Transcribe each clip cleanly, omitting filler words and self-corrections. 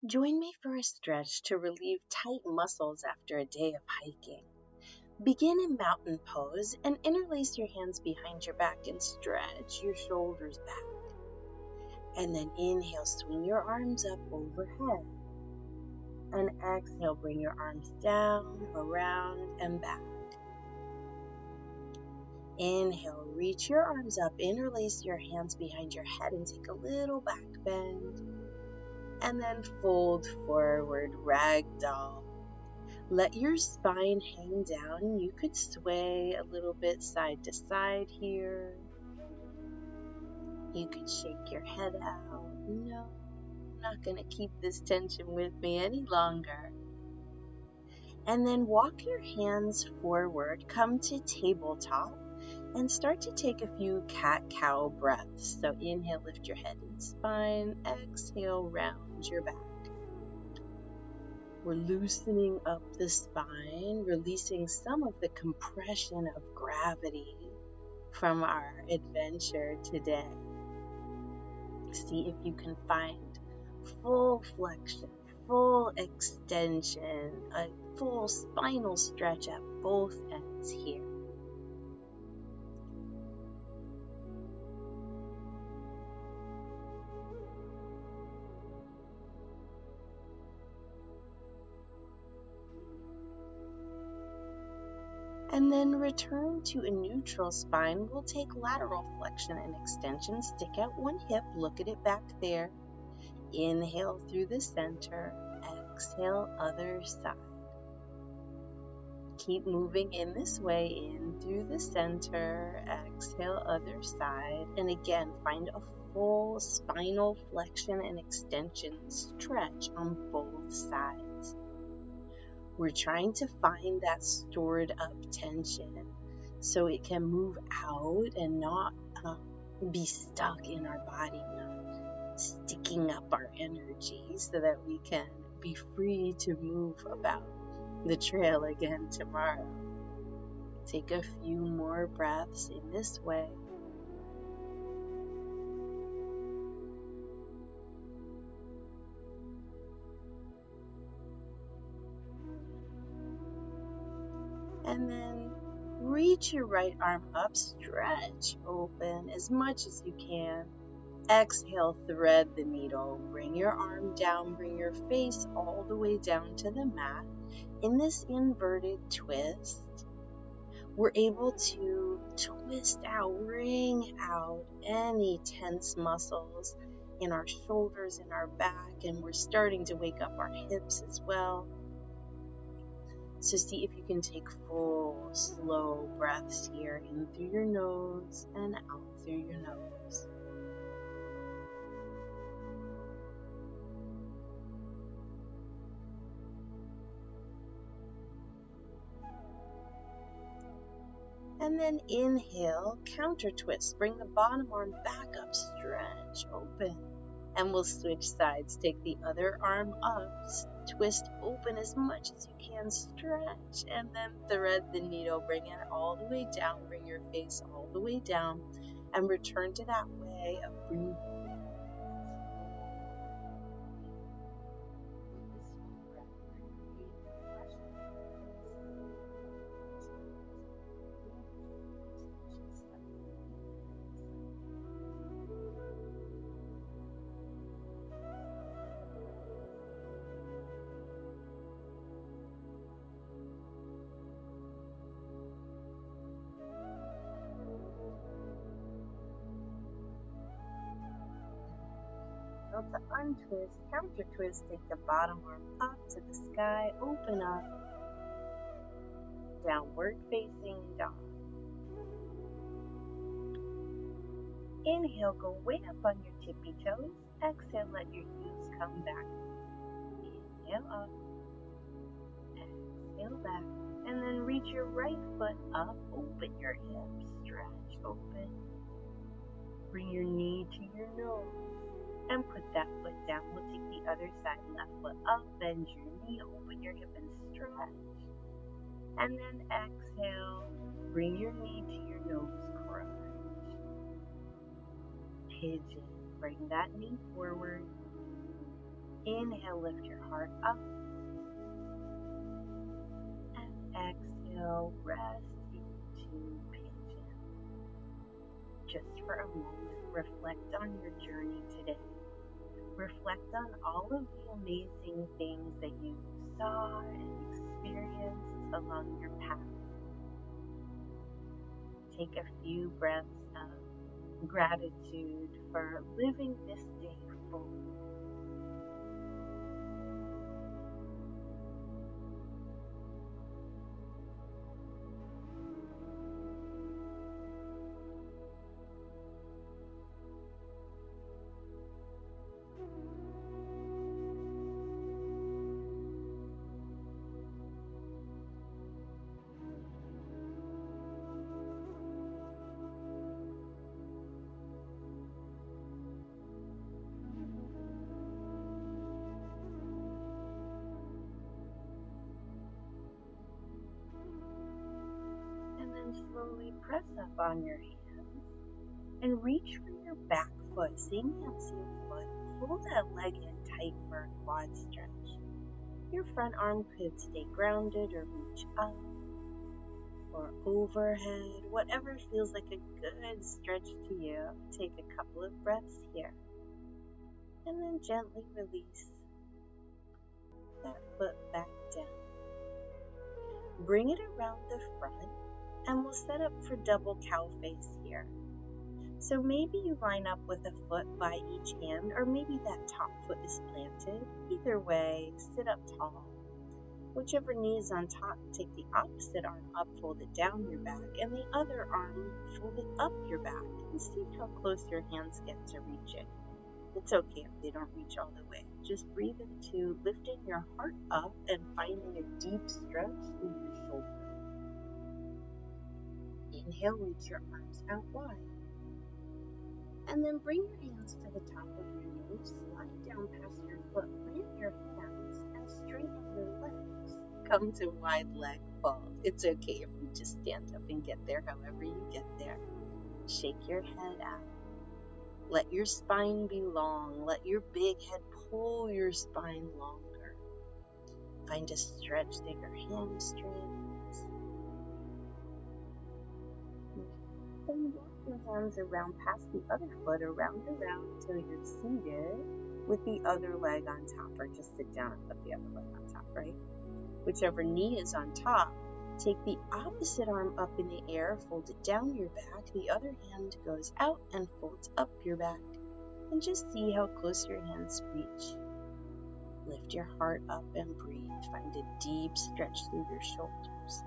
Join me for a stretch to relieve tight muscles after a day of hiking. Begin in mountain pose and interlace your hands behind your back and stretch your shoulders back. And then inhale, swing your arms up overhead. And exhale, bring your arms down, around, and back. Inhale, reach your arms up, interlace your hands behind your head and take a little back bend. And then fold forward, ragdoll. Let your spine hang down. You could sway a little bit side to side here. You could shake your head out. No, I'm not going to keep this tension with me any longer. And then walk your hands forward, come to tabletop, and start to take a few cat-cow breaths. So inhale, lift your head and spine. Exhale, round your back. We're loosening up the spine, releasing some of the compression of gravity from our adventure today. See if you can find full flexion, full extension, a full spinal stretch at both ends here. And then return to a neutral spine. We'll take lateral flexion and extension. Stick out one hip, look at it back there. Inhale through the center, exhale other side. Keep moving in this way, in through the center, exhale other side. And again, find a full spinal flexion and extension stretch on both sides. We're trying to find that stored up tension so it can move out and not be stuck in our body, not sticking up our energy, so that we can be free to move about the trail again tomorrow. Take a few more breaths in this way. And then reach your right arm up, stretch open as much as you can. Exhale, thread the needle. Bring your arm down, bring your face all the way down to the mat. In this inverted twist, we're able to twist out, wring out any tense muscles in our shoulders, in our back, and we're starting to wake up our hips as well. So see if you can take full, slow breaths here, in through your nose and out through your nose. And then inhale, counter twist. Bring the bottom arm back up, stretch, open. And we'll switch sides. Take the other arm up, twist open as much as you can, stretch, and then thread the needle. Bring it all the way down, bring your face all the way down, and return to that way of breathing. To untwist, counter twist, take the bottom arm up to the sky, open up, downward facing dog. Inhale, go way up on your tippy toes. Exhale, let your heels come back. Inhale up, exhale back, and then reach your right foot up, open your hips, stretch, open. Bring your knee to your nose. And put that foot down. We'll take the other side, left foot up, bend your knee, open your hip and stretch. And then exhale, bring your knee to your nose, crunch. Pigeon, bring that knee forward. Inhale, lift your heart up. And exhale, rest into pigeon. Just for a moment, reflect on your journey today. Reflect on all of the amazing things that you saw and experienced along your path. Take a few breaths of gratitude for living this day fully. Slowly press up on your hands and reach for your back foot. Same hand, same foot. Hold that leg in tight for a quad stretch. Your front arm could stay grounded or reach up or overhead, whatever feels like a good stretch to you. Take a couple of breaths here and then gently release that foot back down. Bring it around the front. And we'll set up for double cow face here. So maybe you line up with a foot by each hand, or maybe that top foot is planted. Either way, sit up tall. Whichever knee is on top, take the opposite arm up, fold it down your back, and the other arm fold it up your back, and see how close your hands get to reaching. It's okay if they don't reach all the way. Just breathe into lifting your heart up and finding a deep stretch through your shoulders. Inhale, reach your arms out wide. And then bring your hands to the top of your knees, slide down past your foot, plant your hands, and straighten your legs. Come to wide leg fold. It's okay if you just stand up and get there however you get there. Shake your head out. Let your spine be long. Let your big head pull your spine longer. Find a stretch through your hamstrings. Then walk your hands around past the other foot, around until you're seated with the other leg on top, or just sit down and put the other leg on top, right? Whichever knee is on top, take the opposite arm up in the air, fold it down your back, the other hand goes out and folds up your back, and just see how close your hands reach. Lift your heart up and breathe. Find a deep stretch through your shoulders.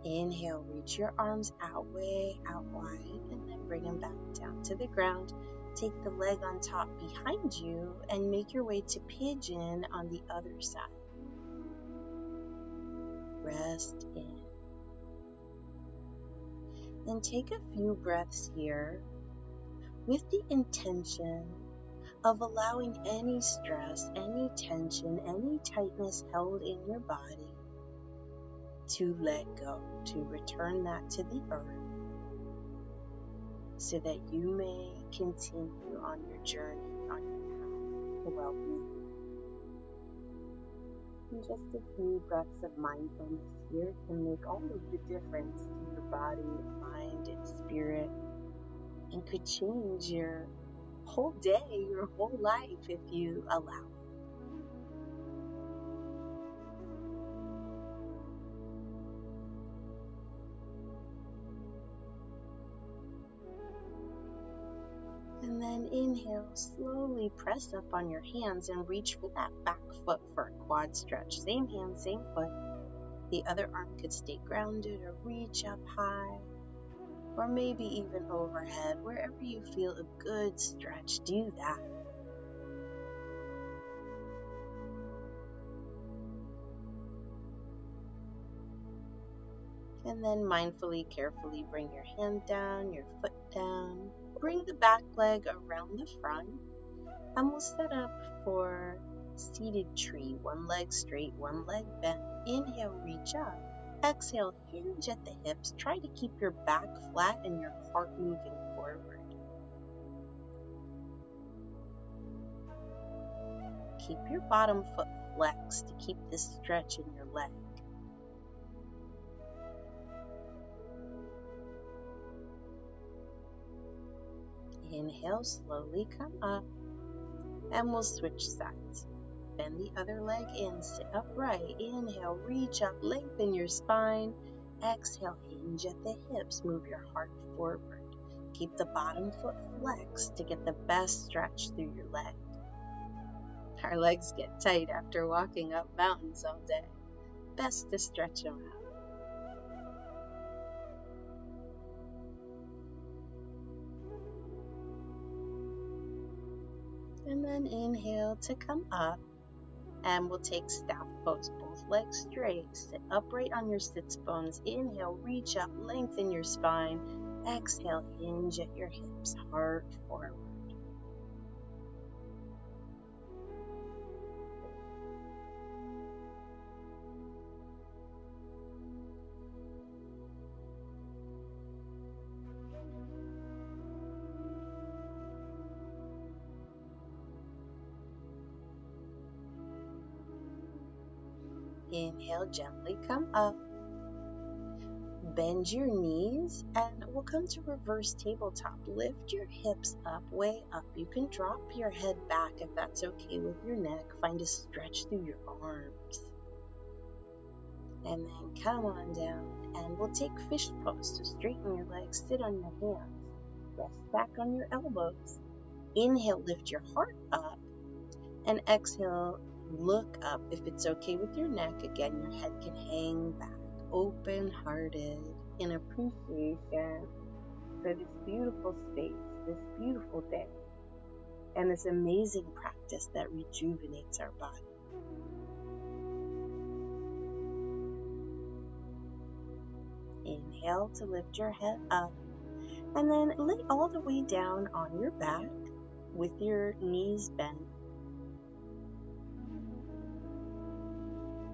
Inhale, reach your arms out way out wide, and then bring them back down to the ground. Take the leg on top behind you and make your way to pigeon on the other side. Rest in. Then take a few breaths here with the intention of allowing any stress, any tension, any tightness held in your body to let go, to return that to the earth so that you may continue on your journey, on your path to well-being. And just a few breaths of mindfulness here can make all of the difference to your body, mind, and spirit, and could change your whole day, your whole life if you allow it. And then inhale, slowly press up on your hands and reach for that back foot for a quad stretch. Same hand, same foot. The other arm could stay grounded or reach up high, or maybe even overhead. Wherever you feel a good stretch, do that. And then mindfully, carefully bring your hand down, your foot down. Bring the back leg around the front, and we'll set up for seated tree. One leg straight, one leg bent. Inhale, reach up. Exhale, hinge at the hips. Try to keep your back flat and your heart moving keep your bottom foot flexed to keep this stretch in your leg. Inhale, slowly come up, and we'll switch sides. Bend the other leg in, sit upright. Inhale, reach up, lengthen your spine. Exhale, hinge at the hips, move your heart forward. Keep the bottom foot flexed to get the best stretch through your leg. Our legs get tight after walking up mountains all day. Best to stretch them out. And then inhale to come up, and we'll take staff pose, both legs straight. Sit upright on your sits bones. Inhale, reach up, lengthen your spine. Exhale, hinge at your hips, heart forward. Inhale, gently come up. Bend your knees, and we'll come to reverse tabletop. Lift your hips up, way up. You can drop your head back if that's okay with your neck. Find a stretch through your arms. And then come on down, and we'll take fish pose. So straighten your legs, sit on your hands. Rest back on your elbows. Inhale, lift your heart up. And exhale, look up. If it's okay with your neck, again, your head can hang back, open-hearted, in appreciation for this beautiful space, this beautiful day, and this amazing practice that rejuvenates our body. Inhale to lift your head up, and then lay all the way down on your back with your knees bent.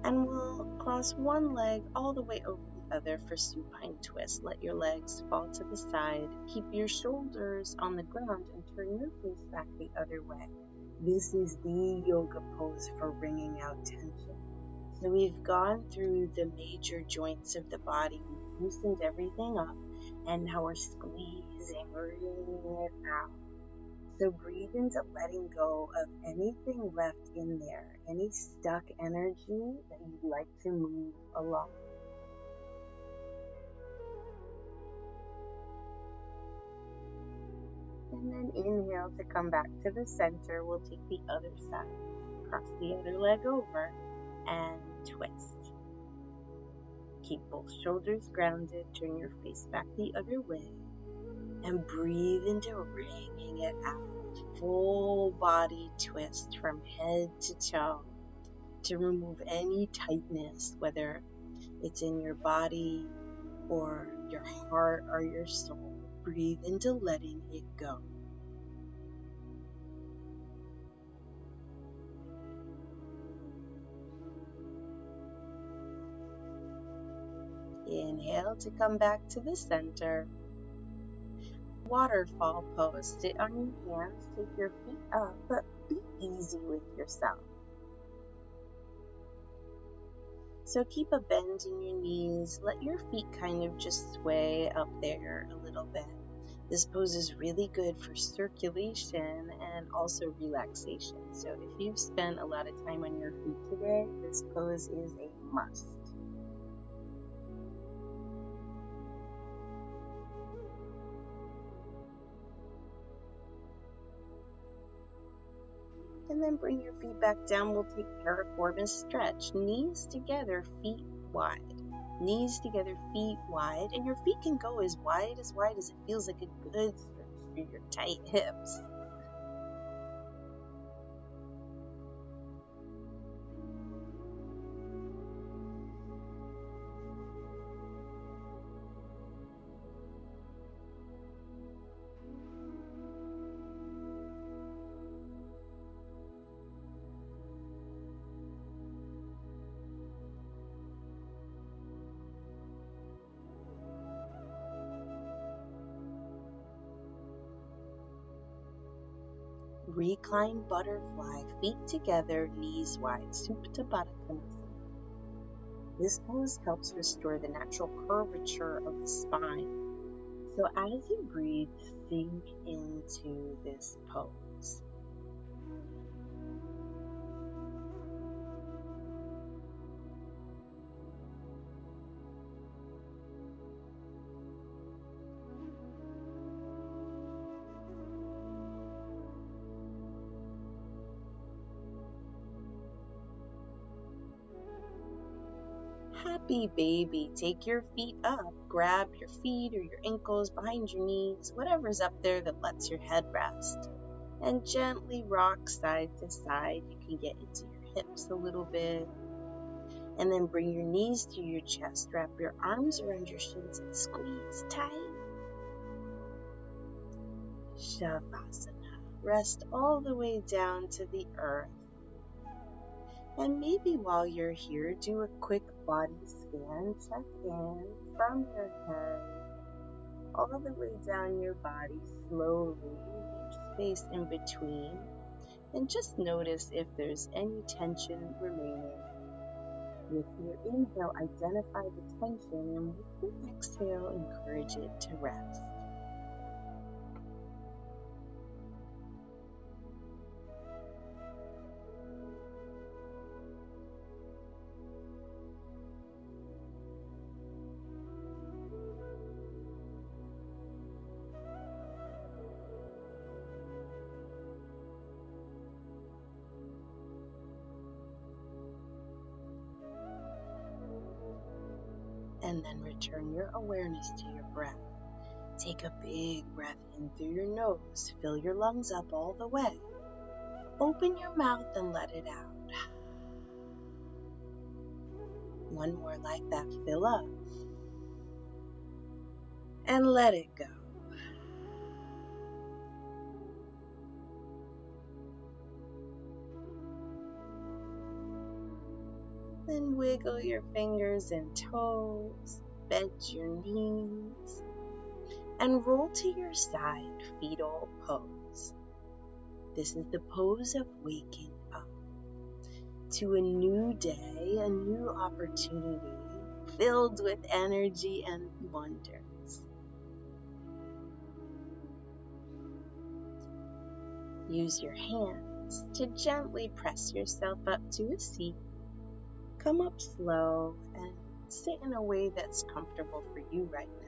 And we'll cross one leg all the way over the other for supine twist. Let your legs fall to the side. Keep your shoulders on the ground and turn your face back the other way. This is the yoga pose for wringing out tension. So we've gone through the major joints of the body. We've loosened everything up, and now we're squeezing, wringing it out. So breathe into letting go of anything left in there, any stuck energy that you'd like to move along. And then inhale to come back to the center. We'll take the other side. Cross the other leg over and twist. Keep both shoulders grounded. Turn your face back the other way. And breathe into wringing it out. Full body twist from head to toe to remove any tightness, whether it's in your body or your heart or your soul. Breathe into letting it go. Inhale to come back to the center. Waterfall pose. Sit on your hands, take your feet up, but be easy with yourself. So keep a bend in your knees. Let your feet kind of just sway up there a little bit. This pose is really good for circulation and also relaxation. So if you've spent a lot of time on your feet today, this pose is a must. And then bring your feet back down. We'll take piriformis stretch. Knees together, feet wide. Knees together, feet wide. And your feet can go as wide as it feels like a good stretch through your tight hips. Recline butterfly, feet together, knees wide, Supta Baddha Konasana. This pose helps restore the natural curvature of the spine. So as you breathe, sink into this pose. Happy baby, take your feet up, grab your feet or your ankles behind your knees, whatever's up there that lets your head rest, and gently rock side to side. You can get into your hips a little bit, and then bring your knees to your chest, wrap your arms around your shins and squeeze tight. Shavasana, rest all the way down to the earth. And maybe while you're here, do a quick body scan. Check in from your head all the way down your body slowly. Leave space in between. And just notice if there's any tension remaining. With your inhale, identify the tension, and with your exhale, encourage it to rest. And then return your awareness to your breath. Take a big breath in through your nose. Fill your lungs up all the way. Open your mouth and let it out. One more like that. Fill up. And let it go. Then wiggle your fingers and toes. Bend your knees. And roll to your side, fetal pose. This is the pose of waking up to a new day, a new opportunity, filled with energy and wonders. Use your hands to gently press yourself up to a seat. Come up slow and sit in a way that's comfortable for you right now.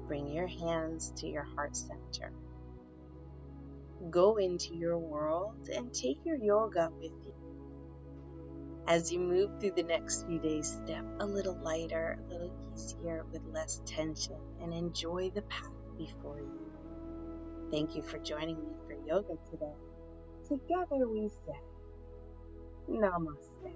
Bring your hands to your heart center. Go into your world and take your yoga with you. As you move through the next few days, step a little lighter, a little easier, with less tension, and enjoy the path before you. Thank you for joining me for yoga today. Together we say, Namaste.